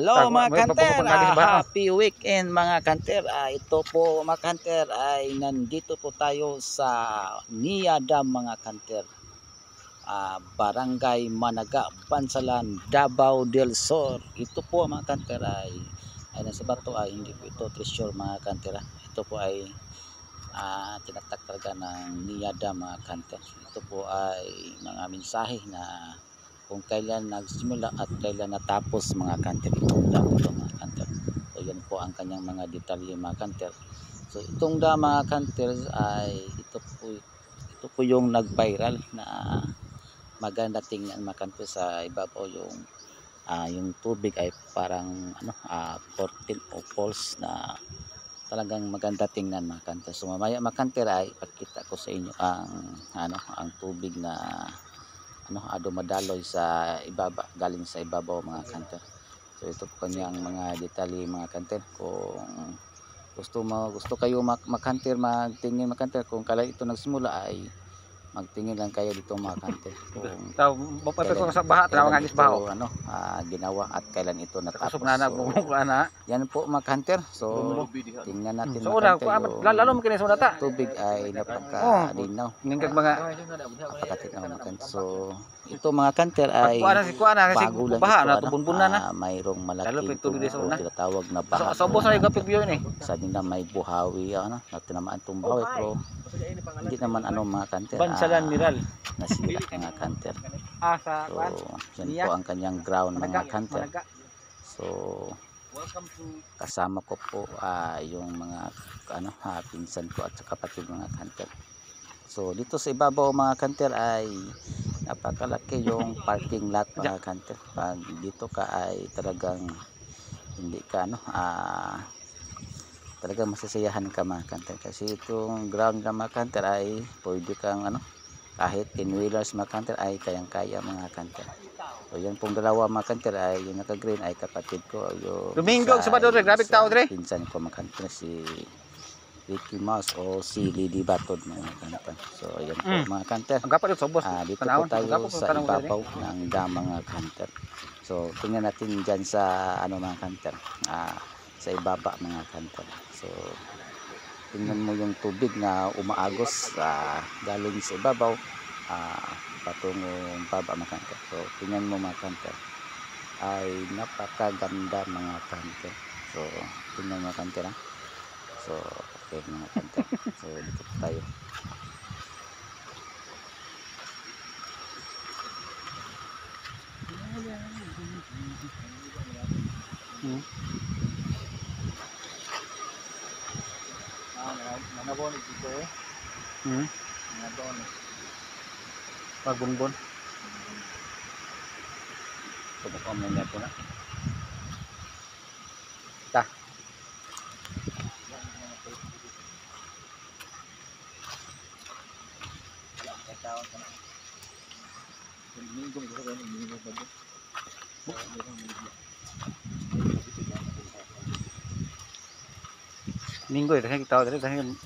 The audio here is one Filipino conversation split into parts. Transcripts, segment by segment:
Hello mga kanter, happy weekend mga kanter. Ito po mga kanter ay nandito po tayo sa Nia Dam mga kanter. Barangay Managa, Bansalan, Davao del Sur. Ito po mga kanter ay nasa bato ay hindi po ito treasure mga kanter. Ito po ay tinatak talaga ng Nia Dam mga kanter. Ito po ay mga mensahe na kung kailan nagsimula at kailan natapos mga kanter itong dam ito mga kanter. So yan po ang kanyang mga detalye mga kanter. So itong dam mga kanter ay ito po yung nag-viral na maganda tingnan mga kanter. Sa ibabaw yung tubig ay parang curtain o falls na talagang maganda tingnan mga kanter. So mamaya mga kanter ay ipakita ko sa inyo ang tubig na dumadaloy sa ibaba, galing sa ibabaw mga kanter. So ito po kanyang mga detalye mga kanter. Kung gusto kayo makanter, magtingin mga kanter, kung kailan ito nagsimula ay magtingin lang kayo dito mga kanter. Kung kailan sa baha, ito ginawa at kailan ito natapos. So, yan po mga kanter. So tingnan natin mga kanter. Tubig ay napaka-linaw. Napaka-linaw mga kanter. So ito mga kanter ay bago lang ito, mayroong malaking tubig o tinatawag na baha. Sa nila may buhawi na tinamaan itong buhawi, pero hindi naman mga kanter nasira mga kanter. So yan po ang kanyang ground mga kanter. So kasama ko po yung mga pinsan ko at kapatid mga kanter. So dito sa ibabaw mga kanter ay napakalaki yung parking lot mga kanter. Pag dito ka ay talagang hindi ka talagang masasiyahan ka mga kanter, kasi itong ground na mga kanter ay pwede kang kahit 10 wheelers mga kanter ay kayang-kaya mga kanter. So yan pong dalawa mga kanter ay yung naka-green ay kapatid ko, yung Domingo, Sabado, grabe tao dre. Pinsan ko mga kanter, si Ricky Mouse o si Lily Batod mga kanter. So yan po mga kanter. Dito po tayo sa ibabaw ng dam mga kanter. So tingnan natin dyan sa mga kanter, sa ibaba mga kanter. So tingnan mo yung tubig na umaagos galing sa ibabaw patungong baba mga kanter. So tingnan mo mga kanter, ay napakaganda mga kanter. So tingnan mga kanter So okay mga kanter. So dito po tayo. Nanabonig dito Nanabonig. Pagbunbon. Pagkakam na po na. Ta. Minggu ya, kita tahu dari apa yang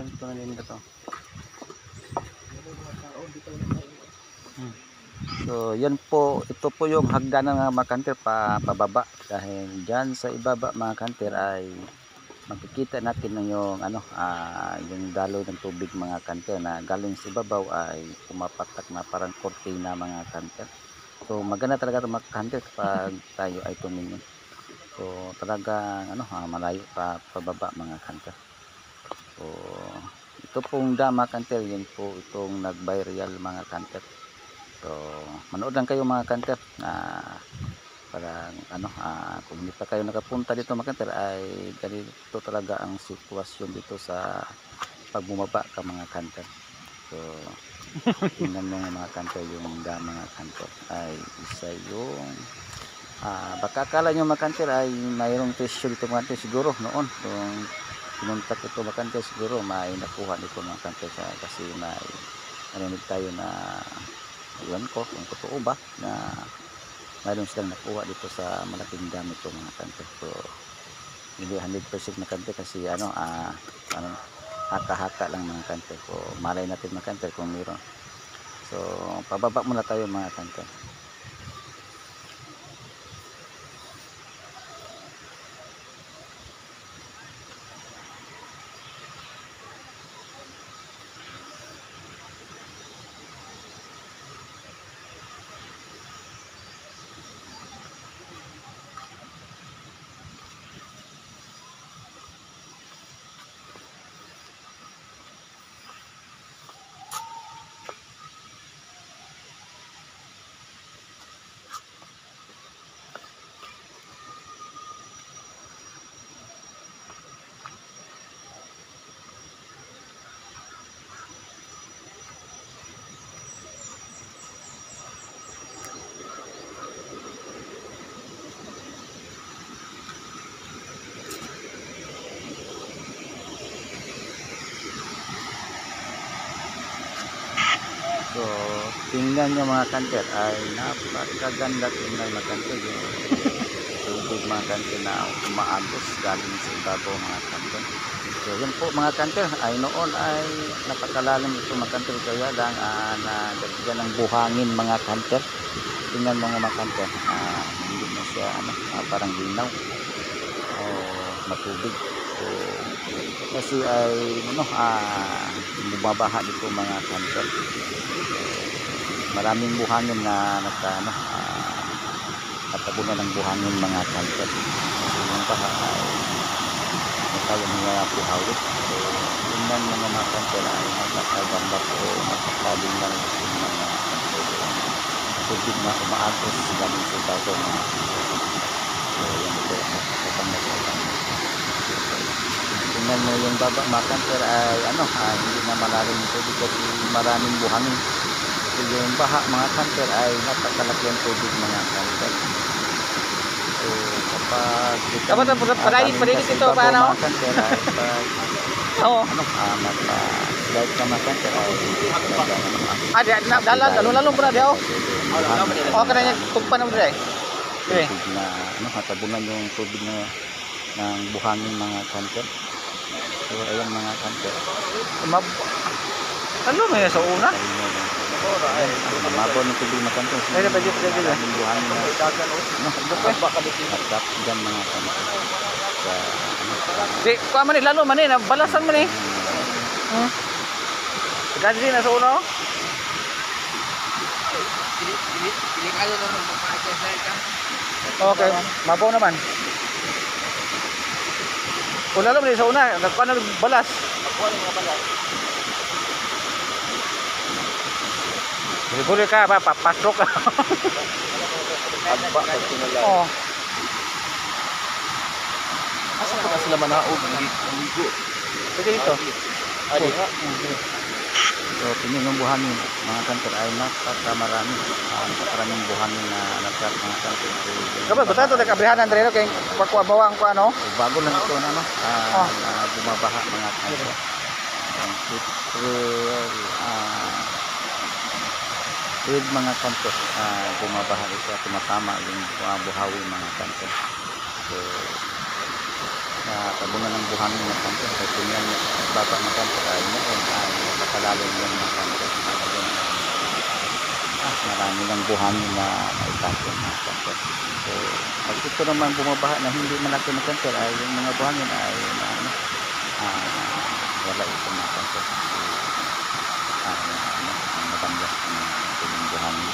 kita ini to. So yan po, ito po yung hagdanan ng mga kanter pababa, dahil dyan sa ibaba mga kanter ay makikita natin yung yung daloy ng tubig mga kanter na galing sa ibabaw ay pumapatak na parang kortina mga kanter. So maganda talaga mga kanter kapag tayo ay tumingin. So talagang malayo pa pababa mga kanter. So ito pong dam mga kanter, yun po itong nag-viral mga kanter. So manood lang kayo mga kanter parang kung hindi pa kayo nakapunta dito mga kanter ay ganito talaga ang sitwasyon dito sa pagbumaba ka mga kanter. So tingnan mo mga kanter, yung dam mga kanter ay isa yung baka akala nyo mga kanter ay mayroong tissue dito mga kanter. Siguro noon kung pumunta ito mga kanter, siguro may nakuha dito mga kanter kasi may narinig tayo na iwan ko kung totoo ba na mayroon silang nakuha dito sa malaking dam ito mga kanter. So hindi 100% mga kanter kasi haka-haka lang mga kanter. So malay natin mga kanter kung mayroon. So pababa muna tayo mga kanter. tingnan nyo mga kanter, ay napakaganda tingnan mga kanter. Yung tubig mga kanter na umaagos galing sa ibabaw mga kanter. So yun po mga kanter, ay noon ay napakalalim ito mga kanter, kaya lang nagdagdagan ng buhangin mga kanter. Tingnan mo mga kanter, hindi na siya parang linaw o matubig. So kasi ay bumabaha dito mga kanter. Maraming buhangin na natabunan ng buhangin mga kanter. So yung baha ay tayo mga buhawit. So tingnan mo mga kanter, ay napakaganda po, napakaling lang yung mga tubig na umaagos galing sa ibabaw mga kanter. So yan po, napakaganda po. Tingnan mo yung baba mga kanter, ay hindi na malalim yung tubig kasi maraming buhangin. So yung baha mga kanter ay napakalaki ang tubig mga kanter. So kapag Padikit ito paano? mga kanter ay pag Oo. mapa-slide ka mga kanter ay Lalo po na diyo. O kana niya tugpan mo dire. Okay. tubig na matabunan yung tubig na ng buhangin mga kanter. So ayan mga kanter, Ano may sa una? mababaw ng tubig mga kanter. Ay, pwede. Maraming buhangin na natap dyan mga kanter sa Di, kuha man lalo man balasan man Ganti na sa uno. Okay, mabaw naman. Kung lalo man sa una, nagkuha na balas. Buli ka ba, papasok ka. Oo. Asa na sila manaog ligo? Pwede dito. so tingin ng buhangin mga kanter ay napakaraming buhangin na natrap mga kanter. So, Kapag buta ito, nakabrihanan rin kay pagkuha bawang ko ano. so, bago lang ito na bumabaha mga kanter. With mga kanter, bumabaha ito at tumatama yung buhawi mga kanter. So tabunan ng buhangin mga kanter. So tingnan nyo baba mga kanter ay napakalalim yung mga kanter. Marami ng buhangin na naitapon mga kanter. So pag ito naman bumabaha na hindi malaki mga kanter, ay yung mga buhangin ay wala ito mga kanter. Mabandas ng buhangin.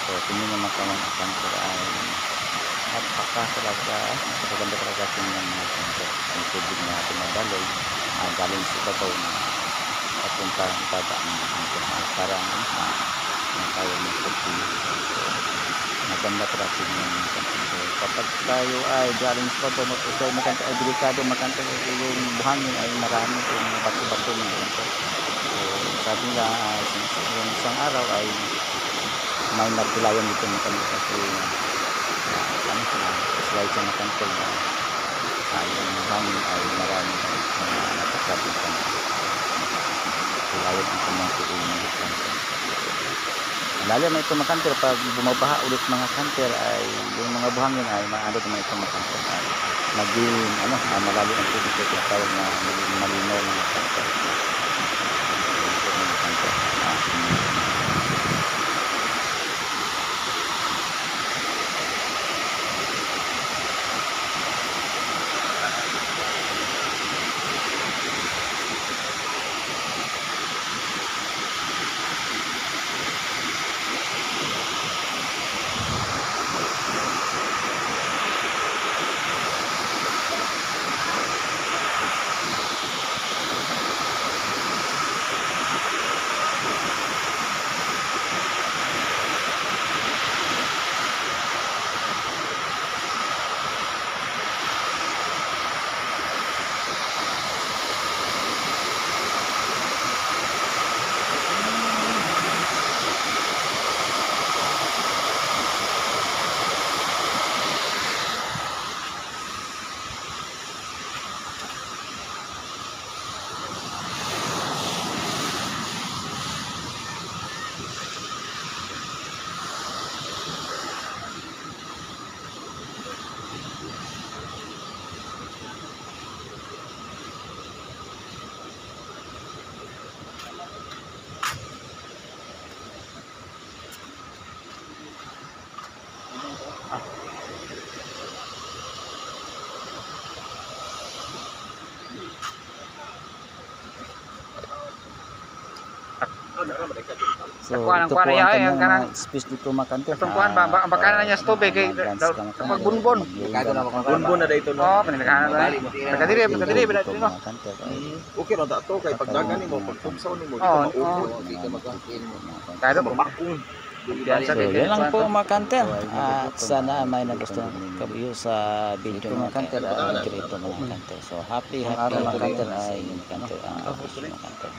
So tingin naman ka mga kanter ay napakaganda talaga tingnan mga kanter. Ang tubig na tumabaloy galing sa ibabaw na papunta ang baba mga kanter. Parang tayo ng tubig. So maganda talaga tingnan mga kanter. So kapag tayo ay galing sa ibabaw mag-usay mga kanter, ay delikado mga kanter. Yung buhangin ay marami kung bato-bato mga kanter. So sabi nga yung isang araw ay may napilayan dito mga kanter kasi slide sa mga kanter na yung hangin ay marami napatrapit ka na pilayan dito mga tuloy mga kanter. Malalim na ito mga kanter. Pag bumabaha ulit mga kanter ay yung mga buhangin ay maano naman ito mga kanter ay maging malalim ang tubig ito tawag na malinaw mga kanter. Mga kanter So Kuan, ito kuan, po ang ayaw, kanyang yung kanang- mga space dito mga kanter. Itong kuan ba, ang bakanan niya sa tubig, kay- kapag bunbon. Bunbon na dito no. Oh, pinagkakanan na. Pagkadiri, bila dito no. Okay ra dato kay pagdagan nimo pagtumsaw nimo di Oo, ka maubos, di ka Kaya mo. mamakong. So yan lang po mga kanter. At sana may nagustuhan kayo sa video mga kanter. Ito mga kanter. So happy mga kanter ay mga kanter. Mga kanter.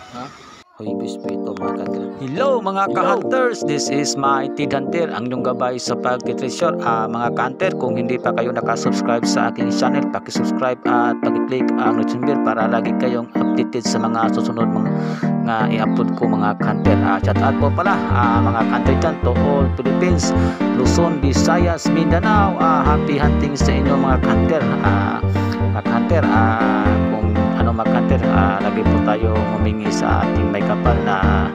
Huibis po ito mga kanter. Hello mga ka-hunters, this is Mighty Hunter, ang inyong gabay sa pag-treasure. Mga ka-hunter, kung hindi pa kayo nakasubscribe sa aking channel, pakisubscribe at pakiclick ang notification bell para lagi kayong updated sa mga susunod mga i-upload ko mga ka-hunter. Shout out po pala mga ka-hunter dyan to all Philippines, Luzon, Visayas, Mindanao. Happy hunting sa inyo mga ka-hunter. Mga ka-hunter, kung ano mga ka-hunter, lagi po tayo humingi sa ating may kapal na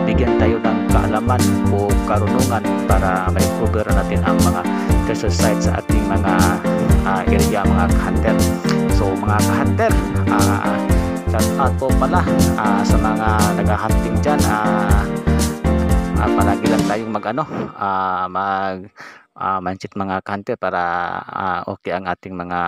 bigyan tayo ng kaalaman o karunungan para may cover natin ang mga treasure sites sa ating mga area mga ka-hunter. So mga ka-hunter, shout out po pala sa mga nag-hunting dyan. Palagi lang tayong mindset mga ka-hunter para okay ang ating mga